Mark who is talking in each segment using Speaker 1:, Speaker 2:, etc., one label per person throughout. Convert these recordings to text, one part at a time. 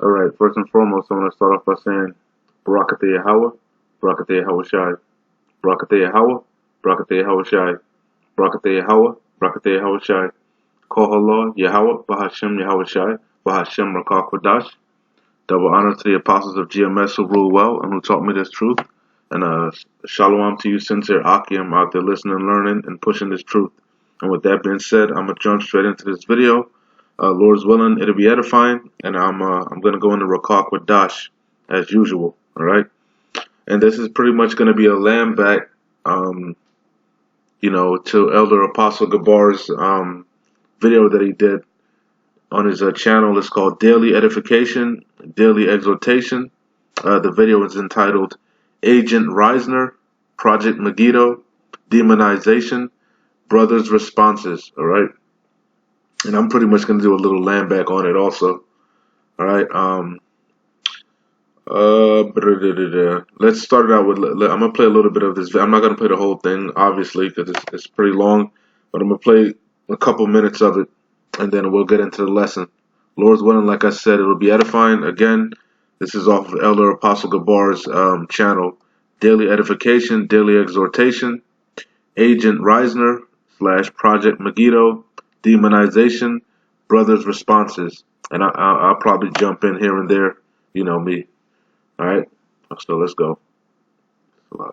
Speaker 1: Alright, first and foremost, I want to start off by saying Barakateh Yahweh, Barakateh Yahweh Shai, Barakateh Yahweh, Barakateh Yahweh Shai, Barakateh Yahweh, Barakateh Yahweh Shai, Kohala Yahweh, Bahashem Yahweh Shai, Bahashem Rakah Kodash. Double honor to the apostles of GMS who rule well and who taught me this truth. And shalom to you sincere Akim out there listening, learning, and pushing this truth. And with that being said, I'm going to jump straight into this video. Lord's willing, it'll be edifying, and I'm gonna go into Rakak with Dash as usual. All right, and this is pretty much gonna be a lamb back, to Elder Apostle Gabar's video that he did on his channel. It's called Daily Edification, Daily Exhortation. The video is entitled Agent Riesner, Project Meggido, Demonization, Brothers' Responses. All right. And I'm pretty much going to do a little land back on it also. All right. Let's start it out with, I'm going to play a little bit of this. I'm not going to play the whole thing, obviously, because it's pretty long. But I'm going to play a couple minutes of it, and then we'll get into the lesson. Lord's willing, like I said, it will be edifying. Again, this is off of Elder Apostle Gabar's channel. Daily Edification, Daily Exhortation, Agent Riesner / Project Meggido, Demonization, Brothers' Responses. And I'll probably jump in here and there, you know me. Alright, so let's go. The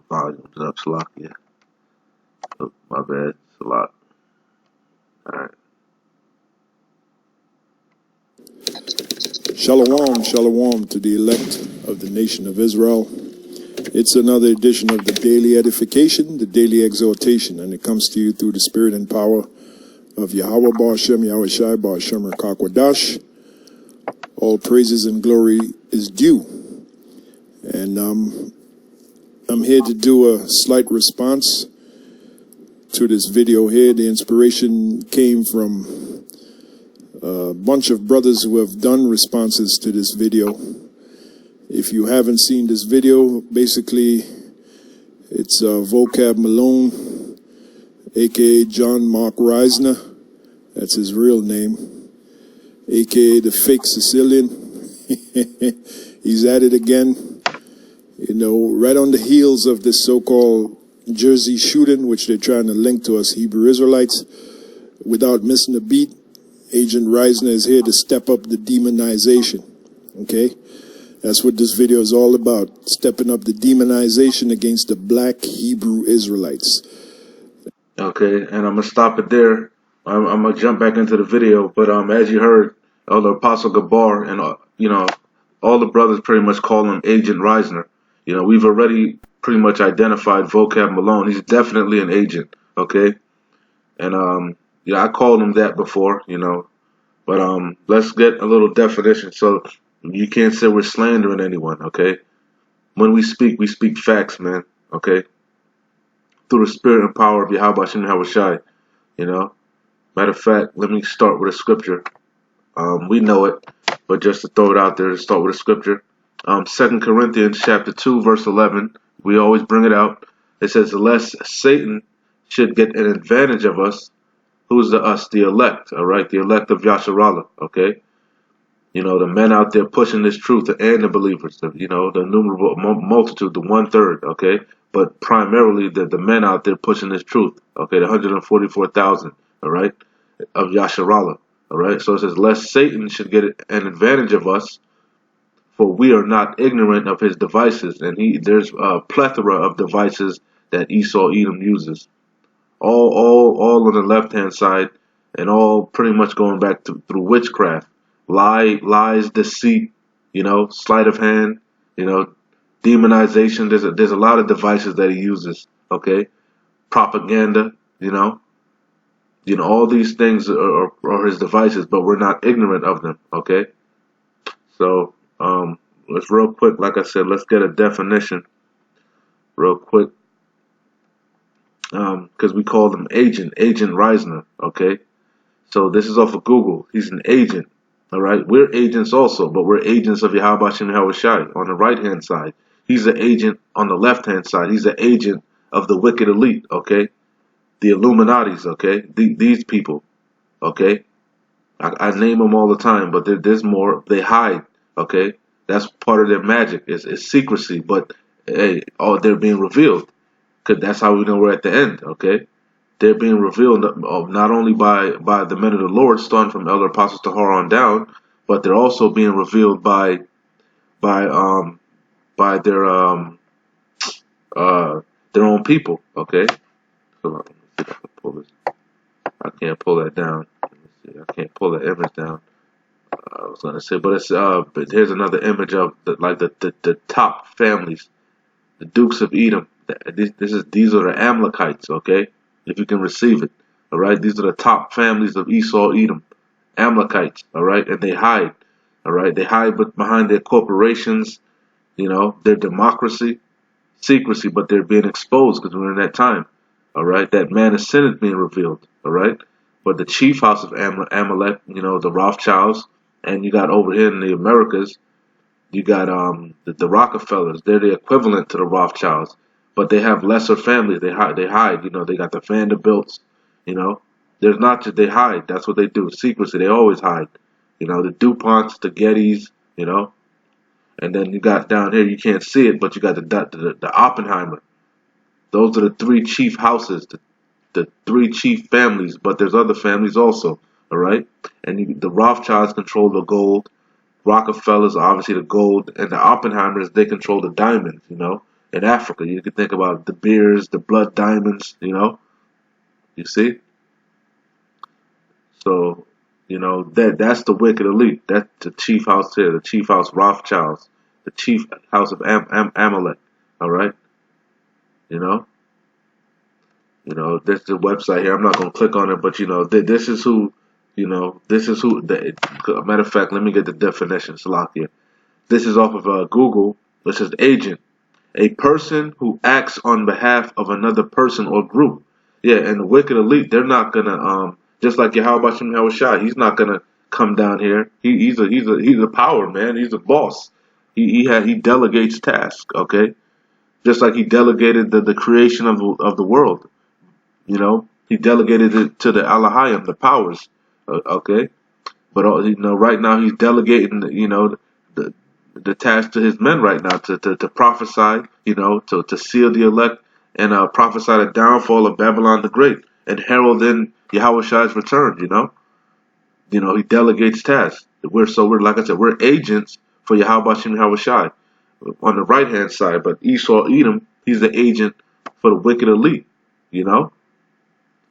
Speaker 1: volume's up, Slovakia. Oh, my bad, it's a lot. Alright.
Speaker 2: Shalom, shalom to the elect of the nation of Israel. It's another edition of the Daily Edification, the Daily Exhortation, and it comes to you through the spirit and power of Yahweh Ba'ashem, Yahweh Shai, Ba'ashem Rakah Kodash. All praises and glory is due. And I'm here to do a slight response to this video here. The inspiration came from a bunch of brothers who have done responses to this video. If you haven't seen this video, basically it's Vocab Malone, aka John Mark Riesner. That's his real name, aka the fake Sicilian. He's at it again, you know, right on the heels of this so-called Jersey shooting, which they're trying to link to us Hebrew Israelites. Without missing a beat, Agent Riesner is here to step up the demonization. Okay? That's what this video is all about, stepping up the demonization against the black Hebrew Israelites.
Speaker 1: Okay, and I'm going to stop it there. I'm going to jump back into the video, but as you heard, Elder Apostle Gabar and, all the brothers pretty much call him Agent Riesner. You know, we've already pretty much identified Vocab Malone. He's definitely an agent, okay? And, I called him that before, but let's get a little definition. So you can't say we're slandering anyone, okay? When we speak facts, man, okay? Through the spirit and power of Yahweh Shem Yahweh Shai, Matter of fact, let me start with a scripture. We know it, but just to throw it out there, to start with a scripture. 2 Corinthians chapter 2, verse 11. We always bring it out. It says, lest Satan should get an advantage of us. Who's the us? The elect, all right? The elect of Yasharallah, okay? The men out there pushing this truth and the believers, the innumerable multitude, the 1/3, okay? But primarily the men out there pushing this truth, okay? The 144,000, all right, of Yasharallah, all right? So it says, lest Satan should get an advantage of us, for we are not ignorant of his devices. And there's a plethora of devices that Esau Edom uses. All on the left-hand side, and all pretty much going back through witchcraft. Lies, deceit, sleight of hand, demonization. There's a lot of devices that he uses, okay? Propaganda, all these things are his devices, but we're not ignorant of them, okay? So, let's real quick, like I said, let's get a definition real quick, because we call him Agent Riesner, okay? So this is off of Google. He's an agent. All right, we're agents also, but we're agents of Yahweh Shem Yahweh Shai on the right-hand side. He's an agent on the left-hand side. He's an agent of the wicked elite, okay? The Illuminatis, okay? These people, okay? I name them all the time, but there's more. They hide. Okay, that's part of their magic. It's secrecy, but hey, they're being revealed because that's how we know we're at the end. Okay, they're being revealed not only by the men of the Lord, starting from Elder Apostles Tahar on down, but they're also being revealed by um by their own people. Okay, hold on, let me see if I can pull this. I can't pull that down. Let me see. I can't pull the image down. I was gonna say, but it's but here's another image of the top families, the Dukes of Edom. These are the Amalekites. Okay, if you can receive it. All right, these are the top families of Esau, Edom, Amalekites. All right, and they hide. All right, they hide behind their corporations. You know, their democracy, secrecy, but they're being exposed because we're in that time. All right, that man of sin is being revealed. All right, but the chief house of Amalek, you know, the Rothschilds, and you got over here in the Americas, you got the Rockefellers. They're the equivalent to the Rothschilds, but they have lesser families. They hide. They hide. You know, they got the Vanderbilts. You know, there's not just they hide. That's what they do. Secrecy. They always hide. You know, the DuPonts, the Gettys. You know, and then you got down here. You can't see it, but you got the Oppenheimer. Those are the three chief houses, the three chief families. But there's other families also. All right, and the Rothschilds control the gold. Rockefellers, obviously the gold, and the Oppenheimers, they control the diamonds, you know. In Africa, you can think about the beers, the blood diamonds, you know. You see? So, you know, that's the wicked elite. That's the chief house here, the chief house Rothschilds, the chief house of Amalek. All right? You know? You know, there's the website here. I'm not going to click on it, but, you know, this is who, you know, this is who, matter of fact, let me get the definition, Salakia. This is off of Google. It says agent, a person who acts on behalf of another person or group. Yeah, and the wicked elite, they're not gonna just like Yahweh Shem Yahushua, he's not gonna come down here. He's a power man. He's a boss. He delegates tasks. Okay, just like he delegated the creation of the world. You know, he delegated it to the Alahayim, the powers. Okay, but you know, right now he's delegating. You know, the task to his men right now to prophesy, you know, to seal the elect and prophesy the downfall of Babylon the Great and herald in Yahweh's return. You know, he delegates tasks. We're like I said, we're agents for Yahweh Shem Yahushai on the right hand side, but Esau Edom, he's the agent for the wicked elite. You know,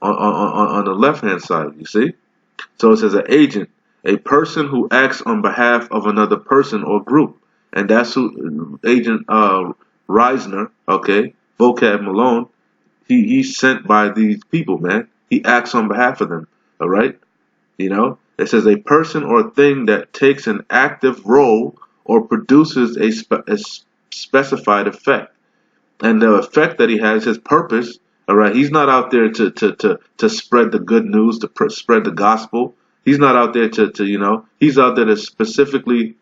Speaker 1: on the left hand side, you see. So it says an agent, a person who acts on behalf of another person or group. And that's who Agent Riesner, okay, Vocab Malone, he's sent by these people, man. He acts on behalf of them, all right? You know, it says a person or thing that takes an active role or produces a specified effect. And the effect that he has, his purpose, all right, he's not out there to spread the good news, to spread the gospel. He's not out there to you know, he's out there to specifically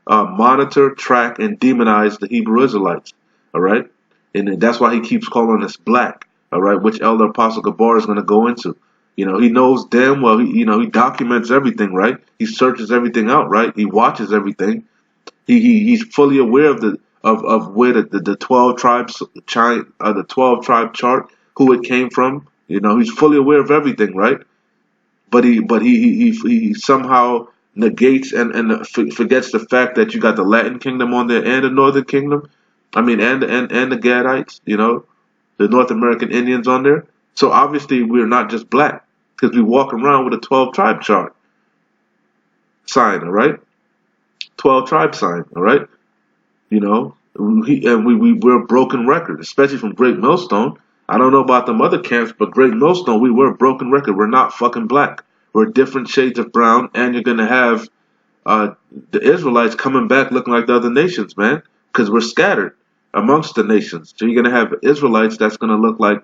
Speaker 1: monitor, track, and demonize the Hebrew Israelites. All right, and that's why he keeps calling us black. All right, which Elder Apostle Gabar is going to go into. You know, he knows damn well. He documents everything, right? He searches everything out, right? He watches everything. He's fully aware of where the 12 tribes, the 12 tribe chart, who it came from. You know, he's fully aware of everything, right? But he somehow negates and forgets the fact that you got the Latin kingdom on there and the Northern kingdom. I mean, and the Gadites, you know, the North American Indians on there. So obviously we're not just black because we walk around with a 12 tribe chart sign, all right? 12 tribe sign, all right? You know, we're a broken record, especially from Great Millstone. I don't know about them other camps, but Great Millstone, we're a broken record. We're not fucking black. We're different shades of brown, and you're gonna have the Israelites coming back looking like the other nations, man, because we're scattered amongst the nations. So you're gonna have Israelites that's gonna look like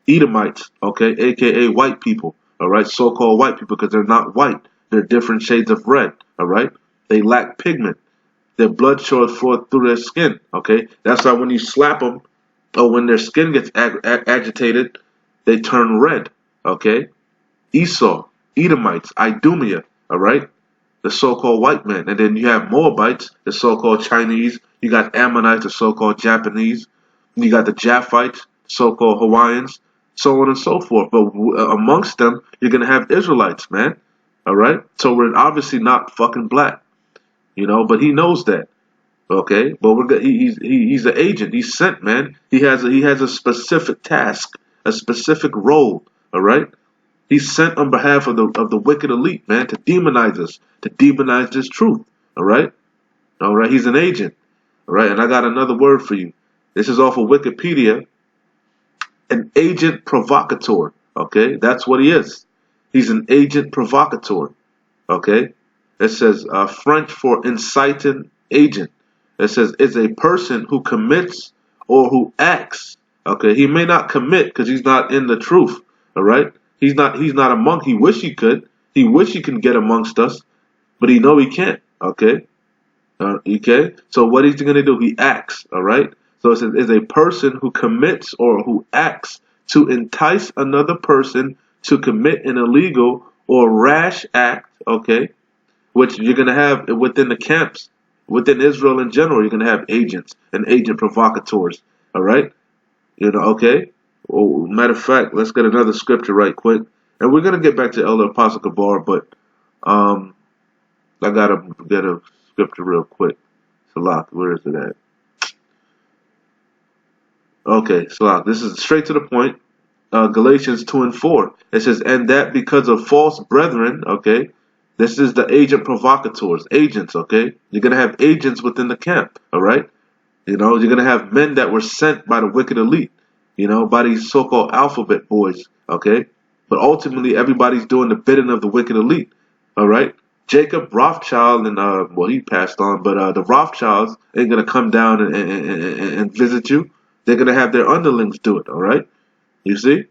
Speaker 1: Edomites, okay, aka white people, all right, so-called white people, because they're not white. They're different shades of red, all right. They lack pigment. Their blood shows forth through their skin, okay. That's why when you slap them, or when their skin gets agitated, they turn red, okay. Esau, Edomites, Idumea, all right? The so-called white man. And then you have Moabites, the so-called Chinese. You got Ammonites, the so-called Japanese. You got the Japhites, so-called Hawaiians, so on and so forth. But amongst them, you're going to have Israelites, man. All right? So we're obviously not fucking black, you know, but he knows that. Okay? But he's an agent. He's sent, man. He has a specific task, a specific role, all right? He's sent on behalf of the wicked elite, man, to demonize us, to demonize this truth. All right? All right, he's an agent. All right, and I got another word for you. This is off of Wikipedia. An agent provocateur. Okay, that's what he is. He's an agent provocateur. Okay, it says French for inciting agent. It says it's a person who commits or who acts. Okay, he may not commit because he's not in the truth. All right, he's not among. He wish he could. He wish he can get amongst us, but he know he can't. Okay. Okay, so what he's going to do? He acts, all right? So it says, is a person who commits or who acts to entice another person to commit an illegal or rash act, okay? Which you're going to have within the camps, within Israel in general, you're going to have agents and agent provocateurs, all right? You know, okay? Well, matter of fact, let's get another scripture right quick. And we're going to get back to Elder Apostle Gabar, but I got to get a scripture real quick. Salak, where is it at? Okay, Salak, this is straight to the point. Galatians 2 and 4. It says, and that because of false brethren, okay, this is the agent provocateurs, agents, okay? You're going to have agents within the camp, all right? You know, you're going to have men that were sent by the wicked elite, you know, by these so-called alphabet boys, okay? But ultimately, everybody's doing the bidding of the wicked elite, all right? Jacob Rothschild and well, he passed on, but the Rothschilds ain't gonna come down and visit you. They're gonna have their underlings do it. All right, you see.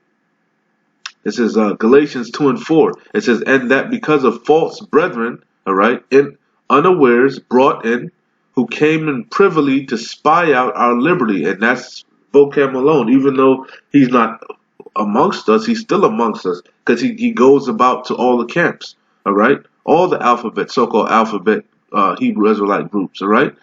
Speaker 1: This is Galatians 2 and 4. It says, and that because of false brethren, all right, in unawares brought in, who came in privily to spy out our liberty, and that's vocab alone. Even though he's not amongst us, he's still amongst us because he goes about to all the camps. All right. All the alphabet, so-called alphabet Hebrew Israelite groups, all right?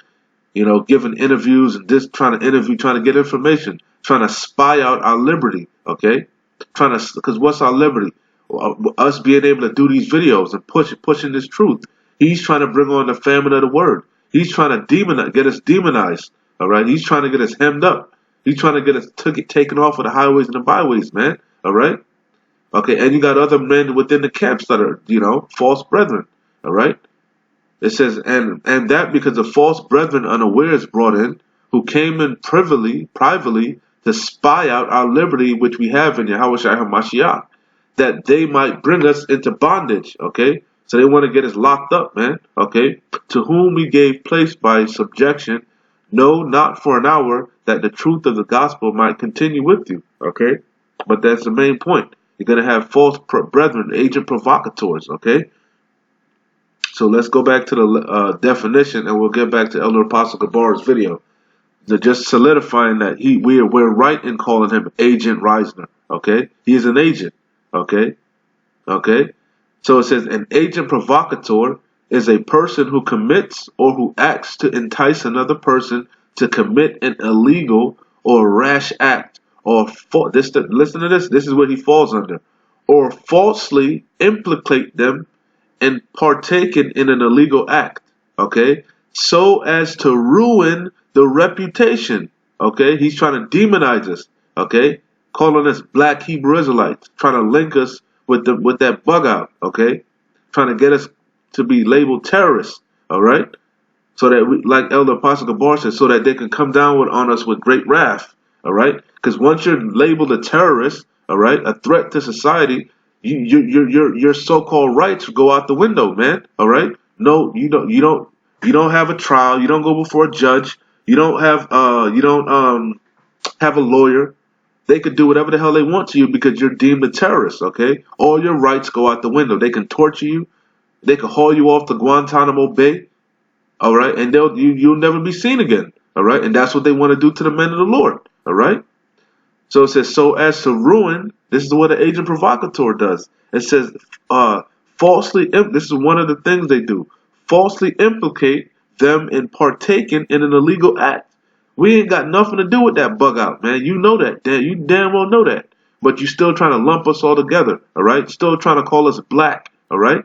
Speaker 1: You know, giving interviews and trying to get information, trying to spy out our liberty, okay? Because what's our liberty? Us being able to do these videos and pushing this truth. He's trying to bring on the famine of the word. He's trying to get us demonized, all right? He's trying to get us hemmed up. He's trying to get us taken off of the highways and the byways, man, all right? Okay, and you got other men within the camps that are, you know, false brethren. All right? It says, and that because of false brethren unawares brought in, who came in privately to spy out our liberty which we have in Yahushua HaMashiach, that they might bring us into bondage. Okay? So they want to get us locked up, man. Okay? To whom we gave place by subjection, no, not for an hour, that the truth of the gospel might continue with you. Okay? But that's the main point. You're going to have false brethren, agent provocateurs, okay? So let's go back to the definition, and we'll get back to Elder Apostle Gabar's video. They're just solidifying that we're right in calling him Agent Riesner, okay? He is an agent, okay? Okay? So it says, an agent provocateur is a person who commits or who acts to entice another person to commit an illegal or rash act. Or listen to this. This is what he falls under. Or falsely implicate them in partaking in an illegal act. Okay, so as to ruin the reputation. Okay, he's trying to demonize us. Okay, calling us black Hebrew Israelites, trying to link us with that bug out. Okay, trying to get us to be labeled terrorists. All right, so that we, like Elder Apostle Gabar said, so that they can come down on us with great wrath. All right, because once you're labeled a terrorist, all right, a threat to society, your so-called rights go out the window, man. All right, no, you don't have a trial, you don't go before a judge, you don't have have a lawyer. They could do whatever the hell they want to you because you're deemed a terrorist. Okay, all your rights go out the window. They can torture you, they can haul you off to Guantanamo Bay. All right, and you'll never be seen again. All right, and that's what they want to do to the men of the Lord. All right, so it says, so as to ruin. This is what an agent provocateur does. It says, This is one of the things they do. Falsely implicate them in partaking in an illegal act. We ain't got nothing to do with that bug out, man. You know that. You damn well know that. But you still trying to lump us all together, all right? Still trying to call us black, all right?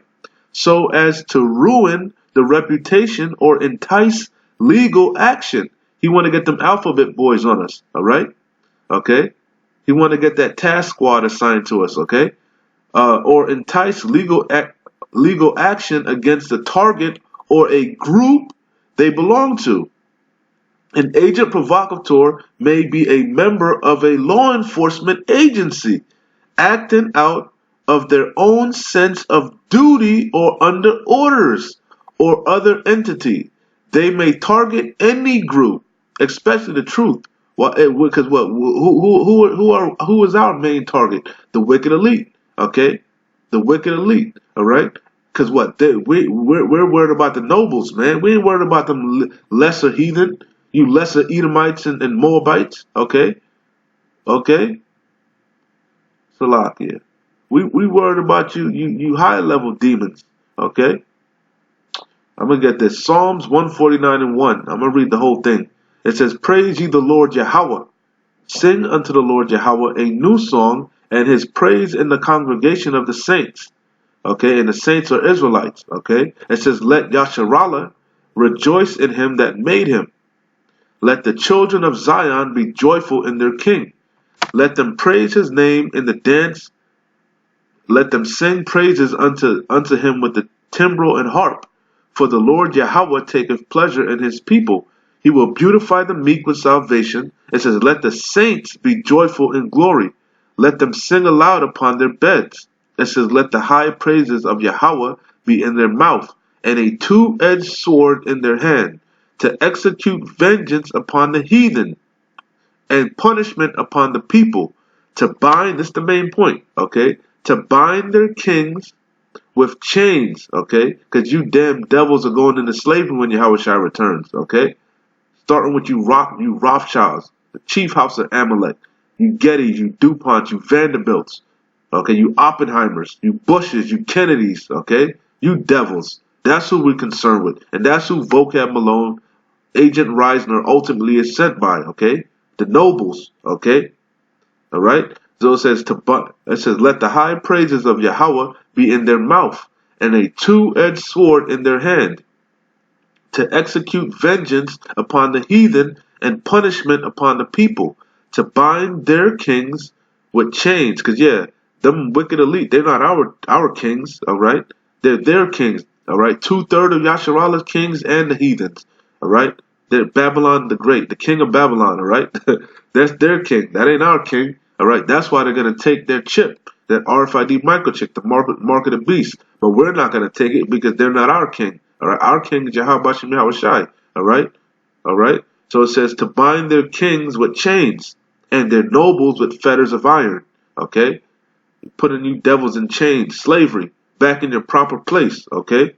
Speaker 1: So as to ruin the reputation or entice legal action. He want to get them alphabet boys on us, all right? Okay? He want to get that task squad assigned to us, okay? Or entice legal action against the target or a group they belong to. An agent provocateur may be a member of a law enforcement agency acting out of their own sense of duty or under orders or other entity. They may target any group, especially the truth. Because who is our main target? The wicked elite. Okay, the wicked elite. All right. Because we're worried about the nobles, man. We ain't worried about them lesser heathen, you lesser Edomites and Moabites. Okay, okay. Salakia. We worried about you high level demons. Okay. I'm gonna get this. Psalms 149 and 1. I'm gonna read the whole thing. It says, "Praise ye the Lord Yahweh. Sing unto the Lord Yahweh a new song, and his praise in the congregation of the saints." Okay, and the saints are Israelites. Okay, it says, "Let Yasharallah rejoice in him that made him. Let the children of Zion be joyful in their king. Let them praise his name in the dance. Let them sing praises unto him with the timbrel and harp. For the Lord Yahweh taketh pleasure in his people. He will beautify the meek with salvation." It says, "Let the saints be joyful in glory. Let them sing aloud upon their beds." It says, "Let the high praises of Yahweh be in their mouth, and a two-edged sword in their hand, to execute vengeance upon the heathen, and punishment upon the people, to bind," this is the main point, okay, "to bind their kings with chains," okay, because you damn devils are going into slavery when Yahweh returns, okay, starting with you Rothschilds, the chief house of Amalek, you Gettys, you DuPonts, you Vanderbilts, okay, you Oppenheimers, you Bushes, you Kennedys, okay, you devils. That's who we're concerned with, and that's who Vocab Malone, Agent Riesner ultimately is sent by, okay, the nobles, okay, all right. So it says, "Let the high praises of Yahweh be in their mouth, and a two-edged sword in their hand, to execute vengeance upon the heathen and punishment upon the people, to bind their kings with chains." Because yeah, them wicked elite, they're not our kings, all right. They're their kings, all right. 2/3 of Yasharalah's kings and the heathens, all right. They're Babylon the Great, the king of Babylon, all right. That's their king. That ain't our king. All right, that's why they're going to take their chip, that RFID microchip, the mark of the beast. But we're not going to take it because they're not our king. All right, our king is Yahweh Bashem Yahushai. All right. So it says to bind their kings with chains and their nobles with fetters of iron. Okay, putting you devils in chains, slavery, back in your proper place. Okay,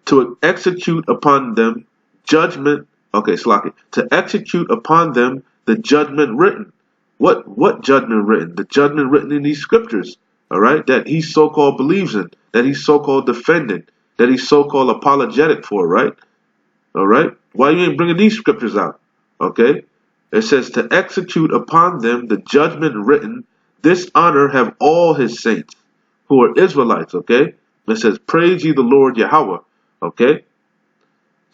Speaker 1: to execute upon them judgment. Okay, Slaki, to execute upon them the judgment written. What judgment written? The judgment written in these scriptures, all right, that he so-called believes in, that he's so-called defending, that he's so-called apologetic for, right? All right? Why you ain't bringing these scriptures out? Okay? It says, to execute upon them the judgment written, this honor have all his saints, who are Israelites, okay? It says, praise ye the Lord Yahweh, okay?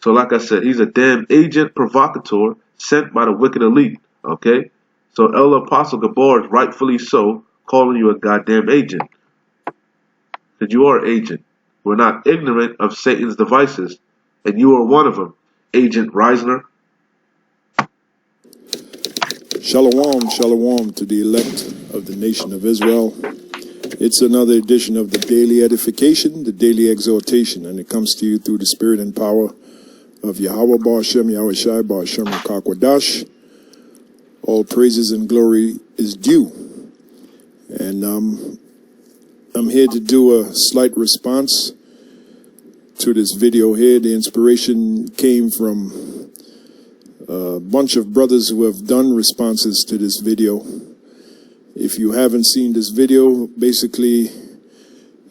Speaker 1: So like I said, he's a damn agent provocateur sent by the wicked elite, okay? So El Apostle Gabor is rightfully so calling you a goddamn agent. Because you are an agent. We're not ignorant of Satan's devices. And you are one of them, Agent Riesner.
Speaker 2: Shalom, shalom to the elect of the nation of Israel. It's another edition of the Daily Edification, the Daily Exhortation, and it comes to you through the spirit and power of Yahweh Bar Shem Yahweh Shai Bar Shem Kakwadash. All praises and glory is due. And I'm here to do a slight response to this video here. The inspiration came from a bunch of brothers who have done responses to this video. If you haven't seen this video, basically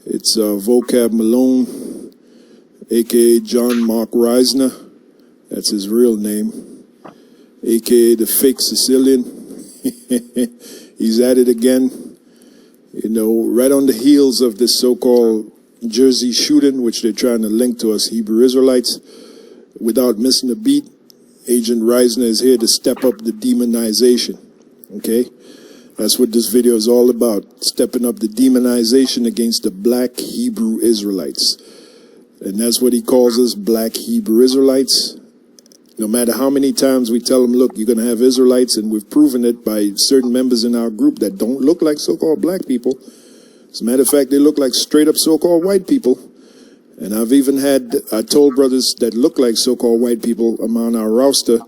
Speaker 2: It's Vocab Malone, aka John Mark Riesner. That's his real name, aka the fake Sicilian. He's at it again. You know, right on the heels of this so-called Jersey shooting, which they're trying to link to us Hebrew Israelites. Without missing a beat, Agent Riesner is here to step up the demonization. Okay? That's what this video is all about, stepping up the demonization against the black Hebrew Israelites. And that's what he calls us, black Hebrew Israelites. No matter how many times we tell them, look, you're going to have Israelites, and we've proven it by certain members in our group that don't look like so-called black people. As a matter of fact, they look like straight-up so-called white people. And I've even I told brothers that look like so-called white people among our roster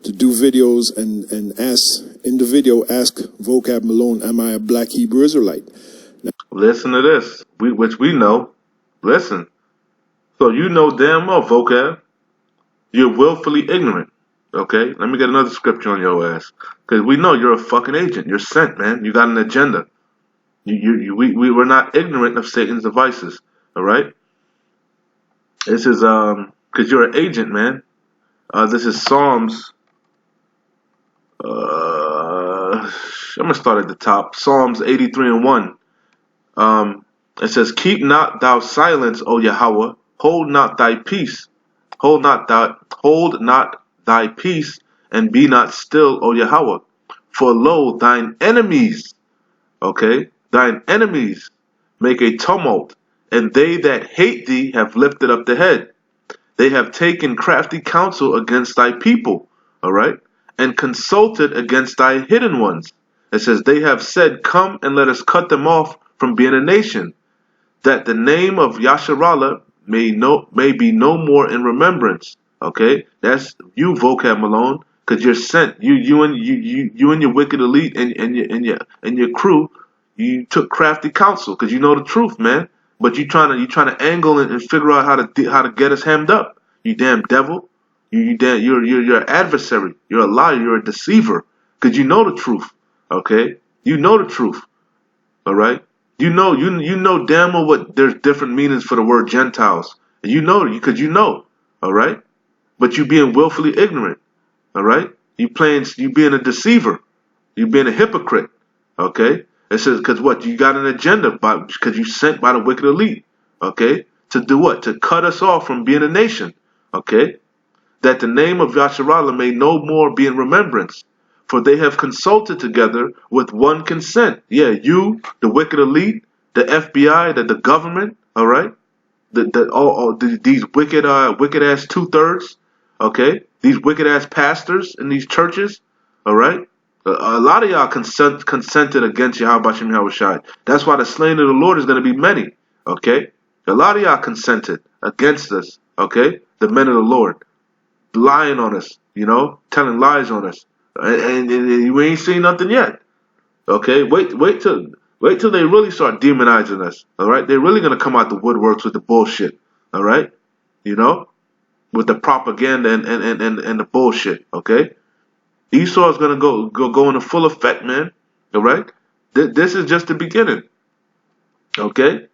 Speaker 2: to do videos and ask, in the video, ask Vocab Malone, am I a black Hebrew Israelite? Now,
Speaker 1: listen to this, which we know. Listen. So you know damn well, Vocab, you're willfully ignorant. Okay? Let me get another scripture on your ass. Because we know you're a fucking agent. You're sent, man. You got an agenda. We're not ignorant of Satan's devices. All right? This is, because you're an agent, man. This is Psalms. I'm going to start at the top. Psalms 83:1. It says, keep not thou silence, O Yahweh. Hold not thy peace. Hold not thy peace, and be not still, O Yahweh. For lo, thine enemies, okay, thine enemies make a tumult, and they that hate thee have lifted up the head. They have taken crafty counsel against thy people, all right, and consulted against thy hidden ones. It says, they have said, come and let us cut them off from being a nation, that the name of Yasharallah may be no more in remembrance. Okay, that's you, Vocab Malone, because you're sent. You and your wicked elite and your crew. You took crafty counsel because you know the truth, man. But you trying to angle and figure out how to get us hemmed up. You damn devil. You're an adversary. You're a liar. You're a deceiver. Because you know the truth. Okay, you know the truth. All right. You know damn well what there's different meanings for the word Gentiles. And you know because you know. All right. But you being willfully ignorant. All right. You being a deceiver. You being a hypocrite. Okay. It says because what you got an agenda because you sent by the wicked elite. Okay. To do what? To cut us off from being a nation. Okay. That the name of Yasharallah may no more be in remembrance. For they have consulted together with one consent. Yeah, you, the wicked elite, the FBI, the government, all right? These wicked ass 2/3, okay? These wicked ass pastors in these churches, all right? A lot of y'all consented against Yahweh Shem Yahushai. That's why the slain of the Lord is going to be many, okay? A lot of y'all consented against us, okay? The men of the Lord, lying on us, you know, telling lies on us. And we ain't seen nothing yet. Okay, wait till they really start demonizing us. All right, they're really gonna come out the woodworks with the bullshit. All right, you know, with the propaganda and the bullshit. Okay, Esau is gonna go into full effect, man. All right, this is just the beginning. Okay.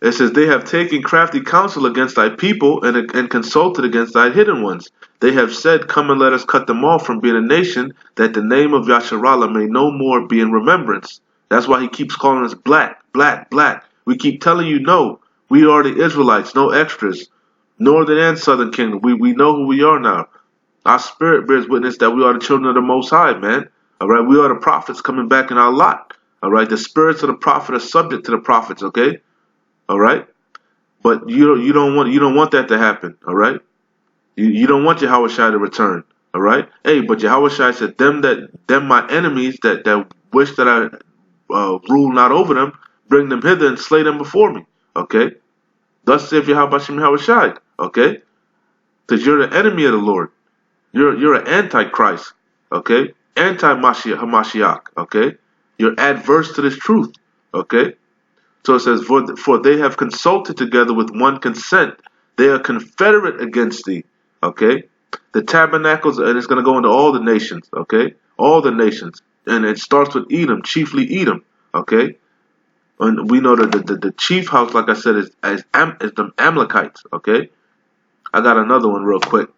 Speaker 1: It says, they have taken crafty counsel against thy people and consulted against thy hidden ones. They have said, come and let us cut them off from being a nation, that the name of Yasharallah may no more be in remembrance. That's why he keeps calling us black, black, black. We keep telling you, no, we are the Israelites, no extras. Northern and Southern Kingdom, we know who we are now. Our spirit bears witness that we are the children of the Most High, man. All right, we are the prophets coming back in our lot. All right, the spirits of the prophet are subject to the prophets, okay? All right, but you don't want that to happen. All right, you don't want Yahweh Shai to return. All right, hey, but Yahweh Shai said, them my enemies that wish that I rule not over them, bring them hither and slay them before me. Okay, thus saith Yahweh Shem Yahweh Shai. Okay, because you're the enemy of the Lord. You're an antichrist. Okay, anti-Hamashiach. Okay, you're adverse to this truth. Okay. So it says, for they have consulted together with one consent. They are confederate against thee. Okay? The tabernacles, and it's going to go into all the nations. Okay? All the nations. And it starts with Edom, chiefly Edom. Okay? And we know that the chief house, like I said, is the Amalekites. Okay, I got another one real quick.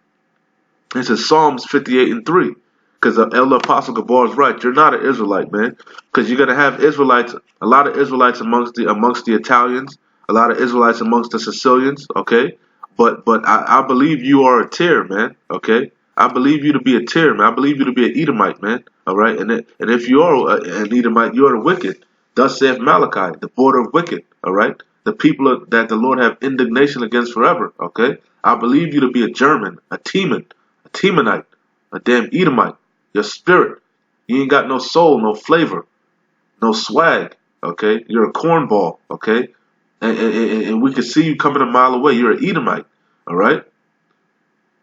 Speaker 1: This is Psalms 58:3. Because the elder apostle Gabar is right. You're not an Israelite, man. Because you're gonna have Israelites, a lot of Israelites amongst the Italians, a lot of Israelites amongst the Sicilians. Okay, but I believe you are a Tyr, man. Okay, I believe you to be a Tyr, man. I believe you to be an Edomite, man. All right, and if you are an Edomite, you are the wicked. Thus saith Malachi, the border of wicked. All right, the people that the Lord have indignation against forever. Okay, I believe you to be a German, a Temanite, a damn Edomite. Your spirit, you ain't got no soul, no flavor, no swag. Okay, you're a cornball. Okay, and we can see you coming a mile away. You're an Edomite. All right.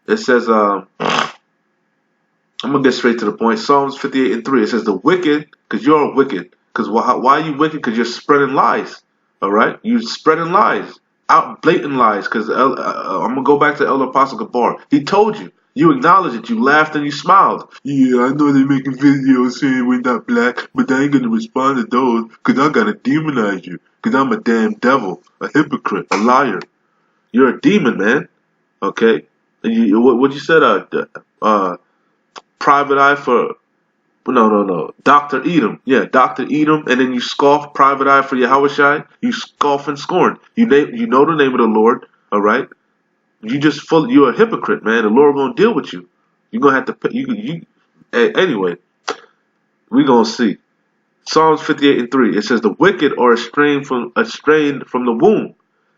Speaker 1: It says, I'm gonna get straight to the point. Psalms 58:3. It says the wicked, because you're wicked. Because why are you wicked? Because you're spreading lies. All right, you're spreading lies, out blatant lies. Because I'm gonna go back to Elder Apostle Gabar. He told you. You acknowledged it. You laughed and you smiled. Yeah, I know they're making videos saying we're not black, but I ain't gonna respond to those because I gotta demonize you. Because I'm a damn devil, a hypocrite, a liar. You're a demon, man. Okay. And what you said? Private eye for no. Dr. Edom. Yeah, Dr. Edom, and then you scoff private eye for Yahushai. You scoff and scorn. You know the name of the Lord. All right. You're a hypocrite, man. The Lord gonna deal with you. You're gonna have to pay. Anyway, we gonna see. Psalms 58:3. It says the wicked are estranged from the womb.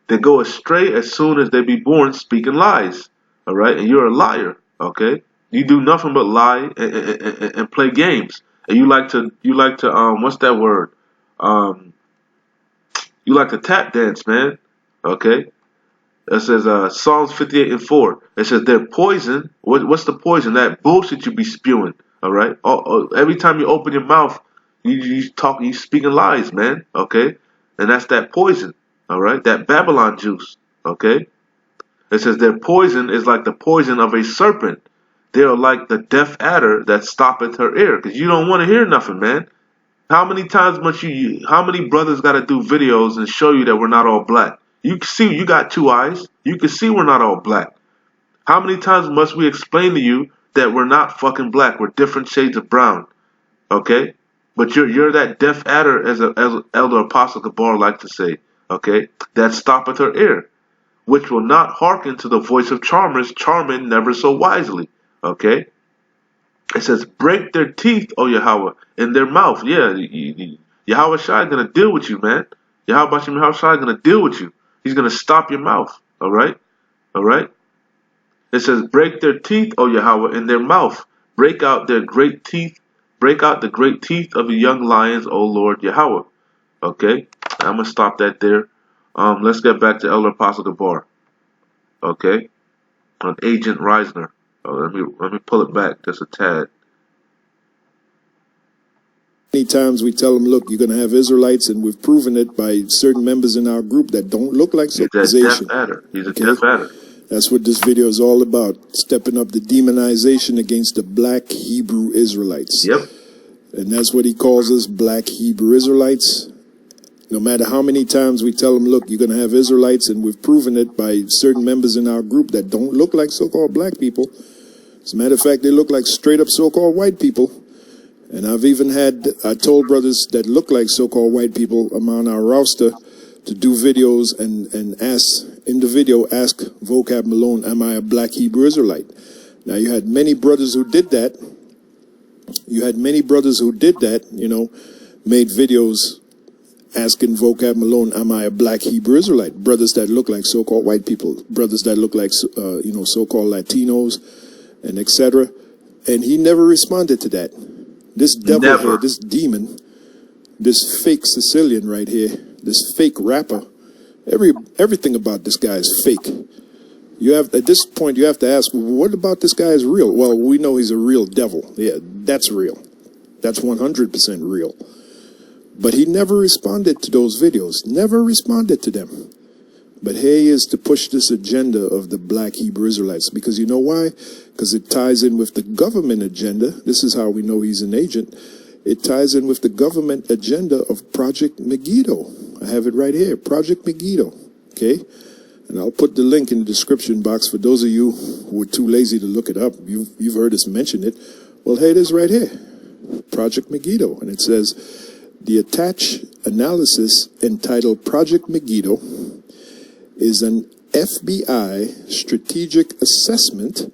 Speaker 1: They go astray as soon as they be born, speaking lies. All right, and you're a liar. Okay, you do nothing but lie and play games. And you like to what's that word? You like to tap dance, man. Okay. It says Psalms 58:4. It says they're poison. What's the poison? That bullshit you be spewing. All right. Every time you open your mouth, you speaking lies, man. Okay. And that's that poison. All right. That Babylon juice. Okay. It says their poison is like the poison of a serpent. They are like the deaf adder that stoppeth her ear. Because you don't want to hear nothing, man. How many times how many brothers got to do videos and show you that we're not all black? You can see you got two eyes. You can see we're not all black. How many times must we explain to you that we're not fucking black? We're different shades of brown. Okay? But you're that deaf adder, as Elder Apostle Gabar like to say. Okay? That stoppeth her ear, which will not hearken to the voice of charmers, charming never so wisely. Okay? It says, break their teeth, O Yahweh, in their mouth. Yeah, Yahweh Shai gonna deal with you, man. Yahweh Shai gonna deal with you. He's going to stop your mouth. All right? All right? It says, break their teeth, O Yahweh, in their mouth. Break out their great teeth. Break out the great teeth of the young lions, O Lord Yahweh. Okay? I'm going to stop that there. Let's get back to Elder Apostle Gabar. Okay? On Agent Riesner. Let me pull it back just a tad.
Speaker 2: Many times we tell them, look, you're going to have Israelites, and we've proven it by certain members in our group that don't look like civilization.
Speaker 1: He's a deaf adder.
Speaker 2: That's what this video is all about, stepping up the demonization against the black Hebrew Israelites.
Speaker 1: Yep.
Speaker 2: And that's what he calls us, black Hebrew Israelites. No matter how many times we tell them, look, you're going to have Israelites, and we've proven it by certain members in our group that don't look like so-called black people. As a matter of fact, they look like straight-up so-called white people. And I told brothers that look like so-called white people among our roster to do videos and ask Vocab Malone, am I a black Hebrew Israelite? Now, you had many brothers who did that. You know, made videos asking Vocab Malone, am I a black Hebrew Israelite? Brothers that look like so-called white people, brothers that look like, so-called Latinos, and etc. And he never responded to that. This devil here, this demon, this fake Sicilian right here, this fake rapper, everything about this guy is fake. At this point, you have to ask, what about this guy is real? Well, we know he's a real devil. Yeah, that's real. That's 100% real. But he never responded to those videos, never responded to them. But here he is to push this agenda of the black Hebrew Israelites. Because you know why? Because it ties in with the government agenda. This is how we know he's an agent. It ties in with the government agenda of Project Meggido. I have it right here, Project Meggido, okay? And I'll put the link in the description box for those of you who are too lazy to look it up. You've heard us mention it. Well, here it is right here, Project Meggido. And it says, the attached analysis entitled Project Meggido is an FBI strategic assessment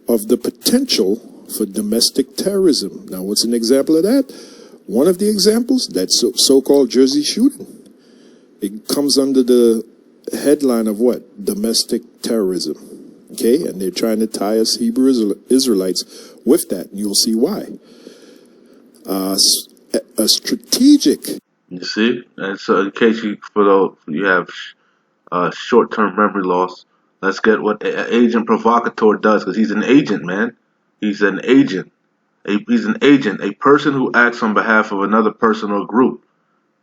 Speaker 2: of the potential for domestic terrorism. Now, what's an example of that? One of the examples, that so-called Jersey shooting. It comes under the headline of what? Domestic terrorism. Okay? And they're trying to tie us Hebrew Israelites with that. And you'll see why. A strategic...
Speaker 1: You see? And so in case you have short-term memory loss, let's get what an agent provocateur does, because he's an agent, man. He's an agent. He's an agent, a person who acts on behalf of another person or group.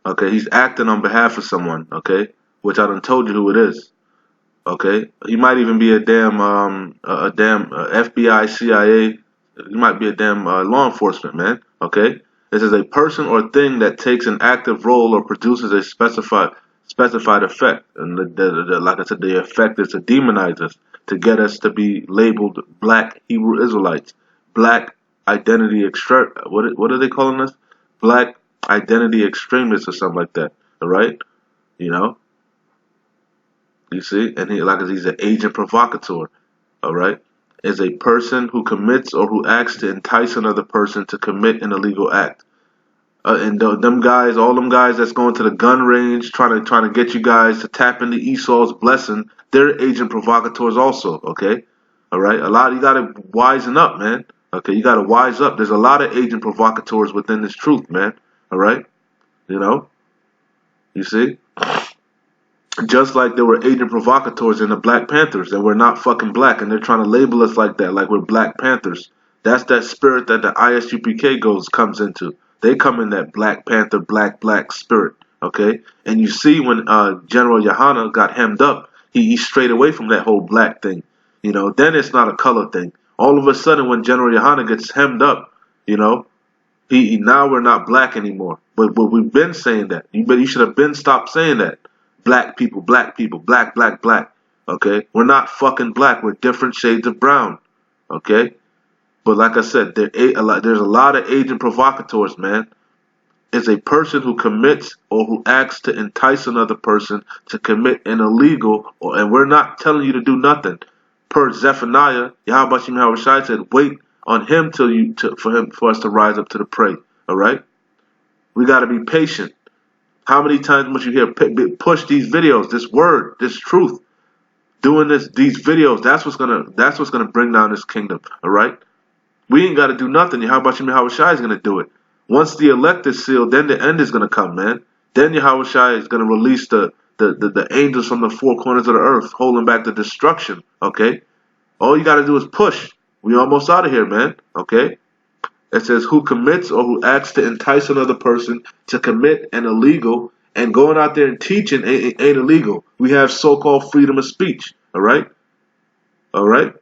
Speaker 1: Okay, he's acting on behalf of someone. Okay, which I done told you who it is. Okay, he might even be a damn FBI, CIA. He might be a damn law enforcement man. Okay, this is a person or thing that takes an active role or produces a specified effect. And like I said, the effect is to demonize us, to get us to be labeled black Hebrew Israelites, black identity what are they calling us? Black identity extremists or something like that. All right, you know. You see, and he's an agent provocateur. All right, is a person who commits or who acts to entice another person to commit an illegal act. And them guys, all them guys that's going to the gun range, trying to get you guys to tap into Esau's blessing, they're agent provocateurs also. Okay, all right. You gotta wisen up, man. Okay, you gotta wise up. There's a lot of agent provocateurs within this truth, man. All right, you know. You see, just like there were agent provocateurs in the Black Panthers, and we're not fucking black, and they're trying to label us like that, like we're Black Panthers. That's that spirit that the ISUPK comes into. They come in that Black Panther, black spirit, okay? And you see when General Yohana got hemmed up, he strayed away from that whole black thing. You know, then it's not a color thing. All of a sudden when General Yohana gets hemmed up, you know, now we're not black anymore. But we've been saying that. You should have been stopped saying that. Black people, black, black. Okay? We're not fucking black. We're different shades of brown. Okay? But like I said, there's a lot of agent provocateurs, man. It's a person who commits or who acts to entice another person to commit an illegal, and we're not telling you to do nothing. Per Zephaniah, Yahweh Shai said, wait on him for us to rise up to the prey. All right? We got to be patient. How many times must you hear push these videos, this word, this truth, doing these videos? That's what's gonna bring down this kingdom. All right? We ain't got to do nothing. Yahweh Shai is gonna do it. Once the elect is sealed, then the end is gonna come, man. Then Yahweh Shai is gonna release the angels from the four corners of the earth, holding back the destruction. Okay? All you got to do is push. We almost out of here, man. Okay? It says who commits or who acts to entice another person to commit an illegal, and going out there and teaching ain't illegal. We have so-called freedom of speech. All right? All right?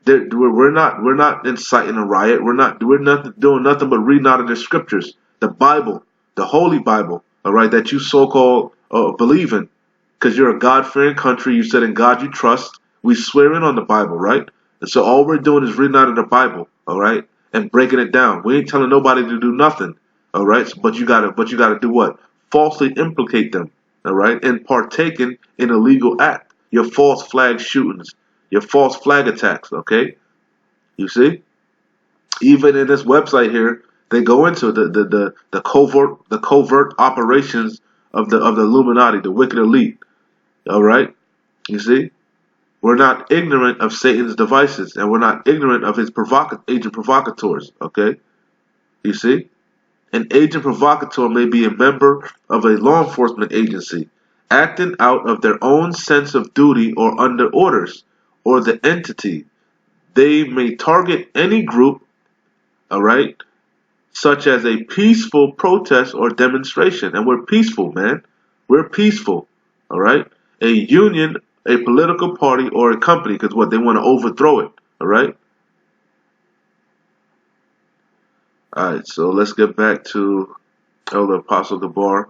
Speaker 1: We're not inciting a riot. We're not doing nothing but reading out of the scriptures, the Bible, the Holy Bible. All right, that you so-called believe in, because you're a God-fearing country. You said in God you trust. We swear in on the Bible, right? And so all we're doing is reading out of the Bible, all right, and breaking it down. We ain't telling nobody to do nothing, all right. But you gotta do what? Falsely implicate them, all right, and partaking in illegal act. Your false flag shootings, your false flag attacks, okay? You see? Even in this website here, they go into the covert operations of the Illuminati, the wicked elite. All right? You see? We're not ignorant of Satan's devices, and we're not ignorant of his agent provocateurs, okay? You see? An agent provocateur may be a member of a law enforcement agency, acting out of their own sense of duty or under orders, or the entity. They may target any group, all right, such as a peaceful protest or demonstration. And we're peaceful, man. We're peaceful, all right? A union, a political party, or a company, because what? They want to overthrow it, all right? All right, so let's get back to Elder Apostle Gabar.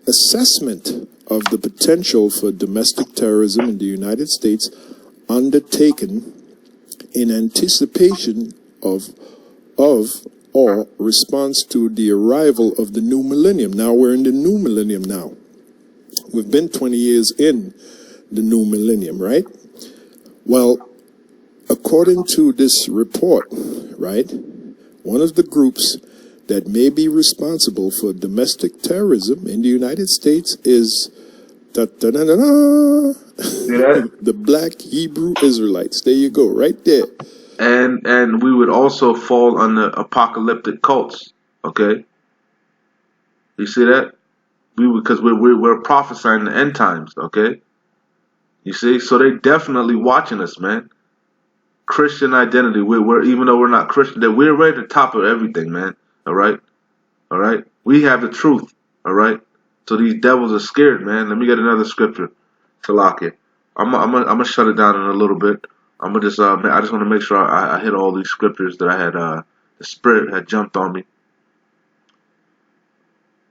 Speaker 2: assessment of the potential for domestic terrorism in the United States undertaken in anticipation of or response to the arrival of the new millennium. Now we're in the new millennium now. We've been 20 years in the new millennium, right? Well, according to this report, right, one of the groups that may be responsible for domestic terrorism in the United States is the Black Hebrew Israelites. There you go, right there.
Speaker 1: And we would also fall under apocalyptic cults. Okay, you see that? Because we're prophesying the end times. Okay, you see, so they definitely watching us, man. Christian identity. We're even though we're not Christian, that we're right at the top of everything, man. All right. We have the truth. All right. So these devils are scared, man. Let me get another scripture to lock it. I'm gonna shut it down in a little bit. I'm gonna just I just want to make sure I hit all these scriptures that I had the spirit had jumped on me.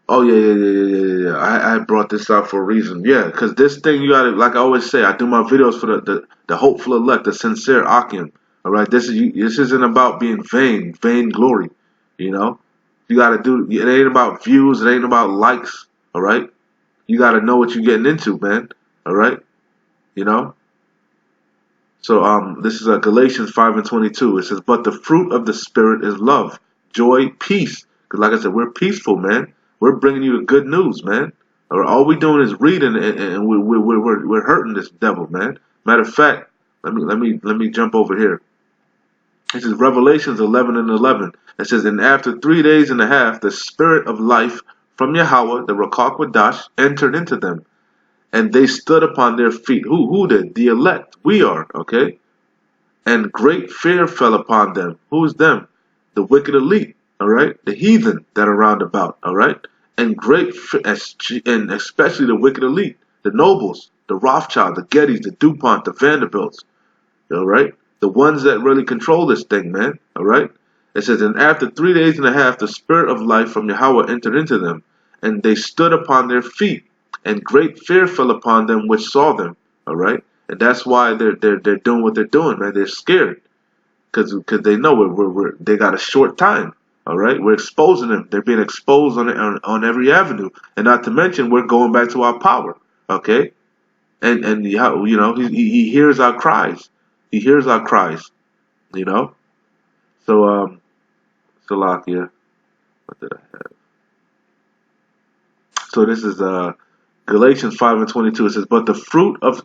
Speaker 1: Oh yeah. I brought this out for a reason. Yeah, because this thing you gotta, like I always say, I do my videos for the hopeful elect, the sincere Akim. All right, this isn't about being vain glory. You know, you gotta do. It ain't about views. It ain't about likes. All right, you gotta know what you're getting into, man. All right, you know. So this is Galatians 5:22. It says, "But the fruit of the Spirit is love, joy, peace." Because like I said, we're peaceful, man. We're bringing you the good news, man. All we doing is reading, and we're hurting this devil, man. Matter of fact, let me jump over here. This is Revelations 11:11. It says, "And after 3 days and a half, the Spirit of life from Yahweh, the Rakak Wadash, entered into them. And they stood upon their feet." Who did? The elect. We are, okay? "And great fear fell upon them." Who's them? The wicked elite, all right? The heathen that are round about, all right? And and especially the wicked elite, the nobles, the Rothschild, the Gettys, the DuPont, the Vanderbilts, all right? The ones that really control this thing, man, all right? It says, "And after 3 days and a half, the Spirit of life from Yahweh entered into them, and they stood upon their feet. And great fear fell upon them which saw them." All right, and that's why they're doing what they're doing, man. They're scared because they know they got a short time. All right, we're exposing them. They're being exposed on every avenue, and not to mention we're going back to our power. Okay, and you know he hears our cries. He hears our cries. You know, so Salakia. What did I have? So this is Galatians 5:22. It says, "But the fruit of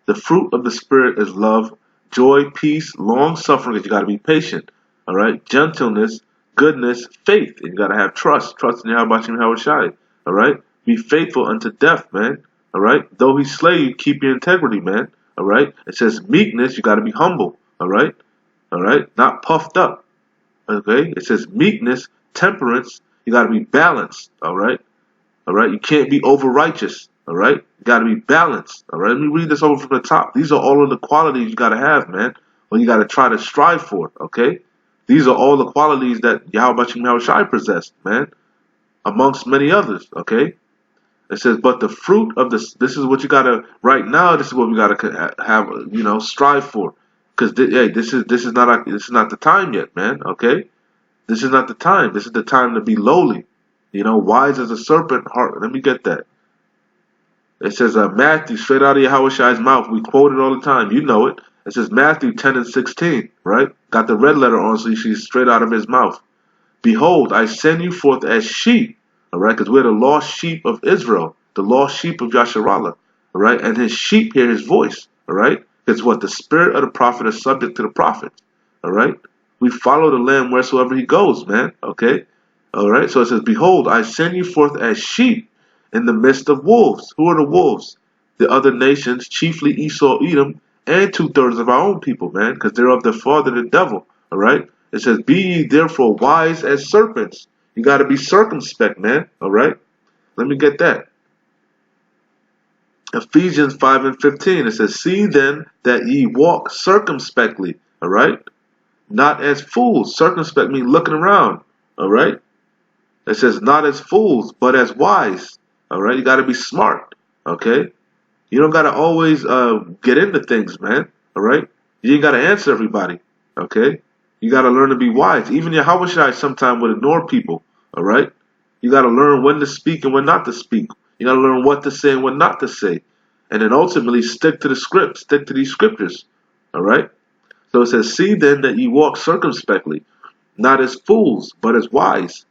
Speaker 1: the Spirit is love, joy, peace, long suffering." You got to be patient, all right. Gentleness, goodness, faith. And you got to have trust in Yahweh Shai. All right. Be faithful unto death, man. All right. Though he slay you, keep your integrity, man. All right. It says meekness. You got to be humble. All right. All right. Not puffed up. Okay. It says meekness, temperance. You got to be balanced. All right. All right, you can't be over righteous. All right, you got to be balanced. All right, let me read this over from the top. These are all of the qualities you got to have, man. Or you got to try to strive for. Okay, these are all the qualities that Yahweh Shai possessed, man, amongst many others. Okay, it says, "But the fruit of this is what you got to right now. This is what we got to have. You know, strive for, because hey, this is not the time yet, man. Okay, this is not the time. This is the time to be lowly. You know, wise as a serpent, heart. Let me get that. It says Matthew, straight out of Yahweh Shai's mouth. We quote it all the time. You know it. It says Matthew 10:16, right? Got the red letter on, so you see straight out of his mouth. "Behold, I send you forth as sheep," all right? Because we're the lost sheep of Israel, the lost sheep of Yasharallah, all right? And his sheep hear his voice, all right? Because what? The spirit of the prophet is subject to the prophet, all right? We follow the Lamb wheresoever he goes, man, okay? All right, so it says, "Behold, I send you forth as sheep in the midst of wolves." Who are the wolves? The other nations, chiefly Esau, Edom, and 2/3 of our own people, man, because they're of their father, the devil. All right, it says, "Be ye therefore wise as serpents." You got to be circumspect, man. All right, let me get that. Ephesians 5:15. It says, "See then that ye walk circumspectly." All right, not as fools. Circumspect means looking around. All right. It says, "Not as fools, but as wise." All right, you got to be smart. Okay, you don't got to always get into things, man. All right, you ain't got to answer everybody. Okay, you got to learn to be wise. Even Yahushua sometimes would ignore people. All right, you got to learn when to speak and when not to speak. You got to learn what to say and what not to say, and then ultimately stick to the script, stick to these scriptures. All right. So it says, "See then that ye walk circumspectly, not as fools, but as wise,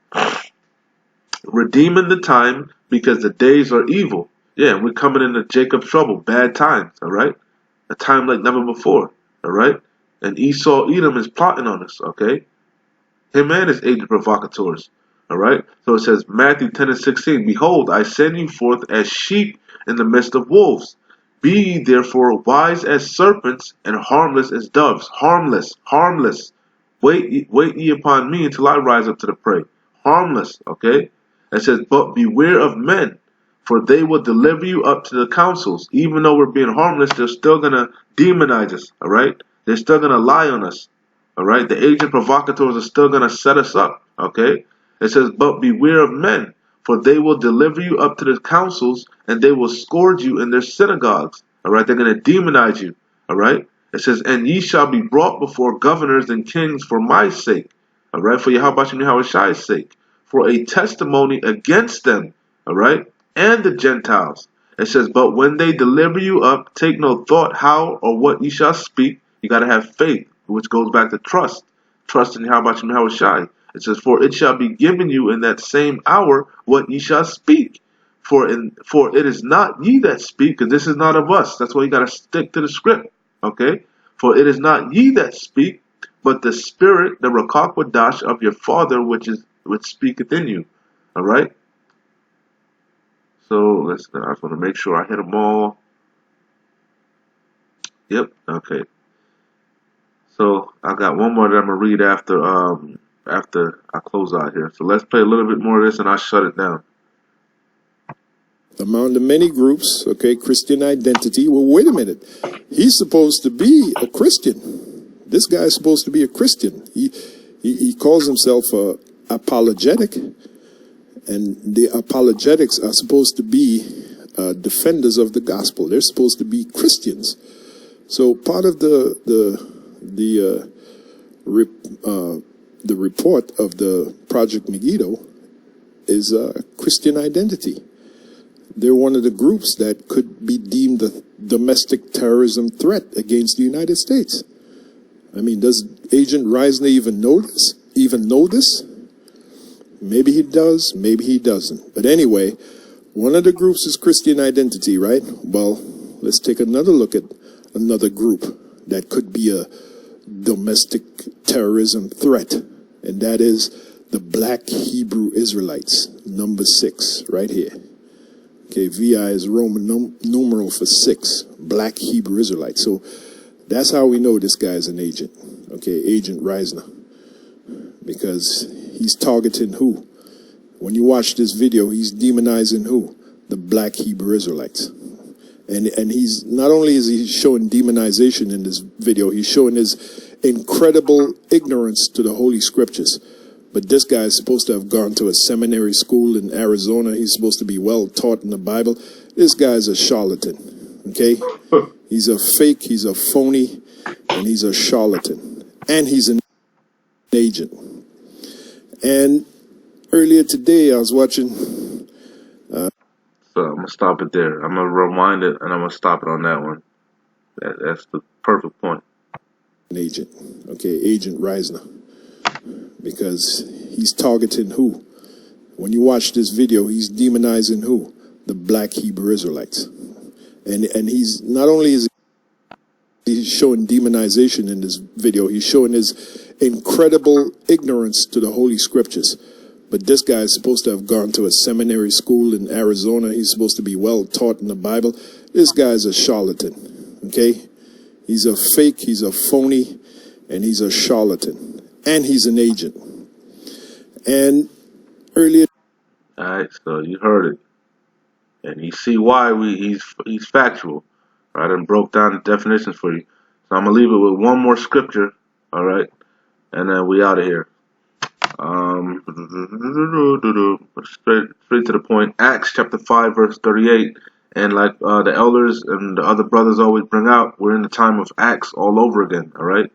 Speaker 1: redeeming the time, because the days are evil." Yeah, and we're coming into Jacob's trouble, bad times, all right? A time like never before, all right? And Esau, Edom is plotting on us, okay? Him and his agent provocateurs, all right? So it says, Matthew 10 and 16, "Behold, I send you forth as sheep in the midst of wolves. Be ye therefore wise as serpents and harmless as doves." Harmless, harmless. Wait ye upon me until I rise up to the prey. Harmless, okay? It says, "But beware of men, for they will deliver you up to the councils." Even though we're being harmless, they're still going to demonize us, all right? They're still going to lie on us, all right? The agent provocateurs are still going to set us up, okay? It says, "But beware of men, for they will deliver you up to the councils, and they will scourge you in their synagogues." All right, they're going to demonize you. All right, it says, "And ye shall be brought before governors and kings for my sake." All right, for Yahweh Shai's sake, for a testimony against them. All right, and the Gentiles. It says, "But when they deliver you up, take no thought how or what ye shall speak." You got to have faith, which goes back to trust. Trust in Yahweh Shai. It says, "For it shall be given you in that same hour what ye shall speak. For it is not ye that speak," because this is not of us. That's why you got to stick to the script. Okay? "For it is not ye that speak, but the Spirit, the Rakakwadash of your Father, which speaketh in you." All right? So I just want to make sure I hit them all. Yep. Okay. So I got one more that I'm gonna read after I close out here. So let's play a little bit more of this and I'll shut it down.
Speaker 2: Among the many groups, okay, Christian identity. Well, wait a minute. He's supposed to be a Christian. This guy's supposed to be a Christian. He calls himself apologetic, and the apologetics are supposed to be defenders of the gospel. They're supposed to be Christians. So part of the report of the Project Meggido is Christian identity. They're one of the groups that could be deemed a domestic terrorism threat against the United States. I mean, does Agent Riesner even know this? Maybe he does, maybe he doesn't. But anyway, one of the groups is Christian identity, right? Well, let's take another look at another group that could be a domestic terrorism threat, and that is the Black Hebrew Israelites, number 6, right here. Okay, VI is Roman numeral for 6, Black Hebrew Israelites. So that's how we know this guy is an agent, okay, Agent Riesner, because he's targeting who? When you watch this video, he's demonizing who? The Black Hebrew Israelites. And he's, not only is he showing demonization in this video, he's showing his incredible ignorance to the Holy Scriptures. But this guy is supposed to have gone to a seminary school in Arizona. He's supposed to be well taught in the Bible. This guy's a charlatan, okay? He's a fake, he's a phony, and he's a charlatan. And he's an agent. And earlier today, I was watching...
Speaker 1: So I'm going to stop it there. I'm going to rewind it, and I'm going to stop it on that one. That's the perfect point.
Speaker 2: An agent, okay, Agent Riesner. Because he's targeting who? When you watch this video, he's demonizing who? The Black Hebrew Israelites. And he's, not only is he's showing demonization in this video, he's showing his incredible ignorance to the Holy Scriptures. But this guy is supposed to have gone to a seminary school in Arizona. He's supposed to be well taught in the Bible. This guy's a charlatan, okay? He's a fake, he's a phony, and he's a charlatan. And he's an agent. And earlier...
Speaker 1: All right, so you heard it. And you see why he's factual. Right, and broke down the definitions for you. So I'm going to leave it with one more scripture, all right? And then we out of here. Straight to the point. Acts chapter 5 verse 38. And like the elders and the other brothers always bring out, we're in the time of Acts all over again. All right,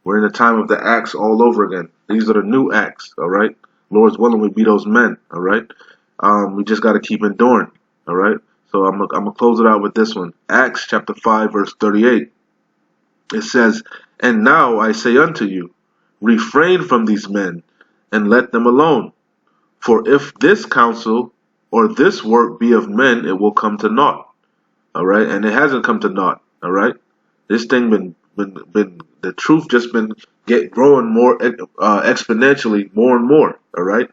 Speaker 1: we're in the time of the Acts all over again. These are the new Acts. All right, Lord's willing, we be those men. All right, we just got to keep enduring. All right, so I'm gonna close it out with this one. Acts chapter 5 verse 38. It says, "And now I say unto you, refrain from these men, and let them alone. For if this counsel or this work be of men, it will come to naught." All right, and it hasn't come to naught. All right, this thing been the truth just been growing more exponentially, more and more. All right,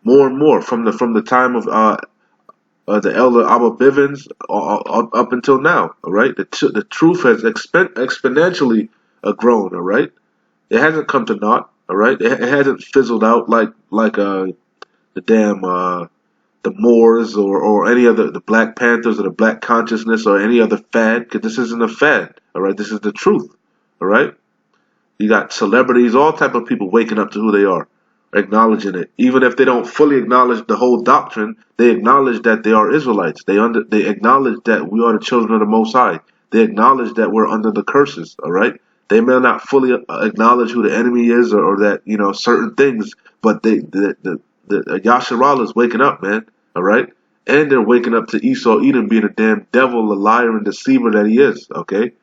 Speaker 1: more and more from the time of the elder Abba Bivens up until now. All right, the truth has exponentially grown. All right, it hasn't come to naught. All right, it hasn't fizzled out like the damn the Moors or any other, the Black Panthers or the Black consciousness or any other fad, because this isn't a fad. All right, this is the truth. All right, you got celebrities, all type of people waking up to who they are, acknowledging it. Even if they don't fully acknowledge the whole doctrine, they acknowledge that they are Israelites. They acknowledge that we are the children of the Most High. They acknowledge that we're under the curses. All right, they may not fully acknowledge who the enemy is or that certain things, but the Yasharal is waking up, man. All right, and they're waking up to Esau Edom being a damn devil, a liar, and deceiver that he is. Okay,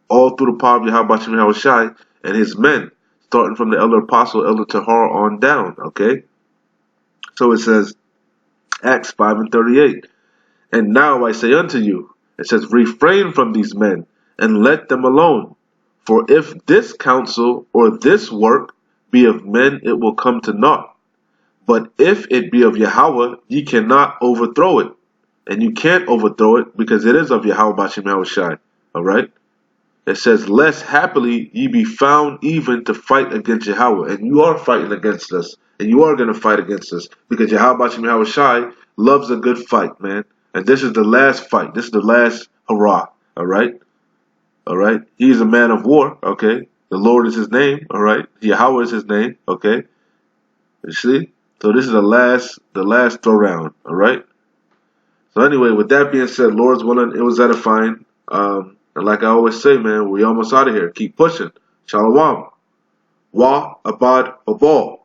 Speaker 1: all through the power of Yahweh Shai and his men, starting from the elder apostle, elder Tahar on down. Okay, so it says, Acts 5 and 38. "And now I say unto you," it says, "refrain from these men, and let them alone. For if this counsel or this work be of men, it will come to naught. But if it be of Yahweh, ye cannot overthrow it." And you can't overthrow it because it is of Yahweh Bashem Yahushai. All right? It says, "Lest happily ye be found even to fight against Yahweh." And you are fighting against us. And you are going to fight against us. Because Yahweh Bashem Yahushai loves a good fight, man. And this is the last fight. This is the last hurrah. All right? All right? He is a man of war. Okay? The Lord is his name. All right? Yahweh is his name. Okay? You see? So this is the last throw round, all right? So anyway, with that being said, Lord's willing, it was edifying. And like I always say, man, we almost out of here. Keep pushing. Shalom. Wa abad abal.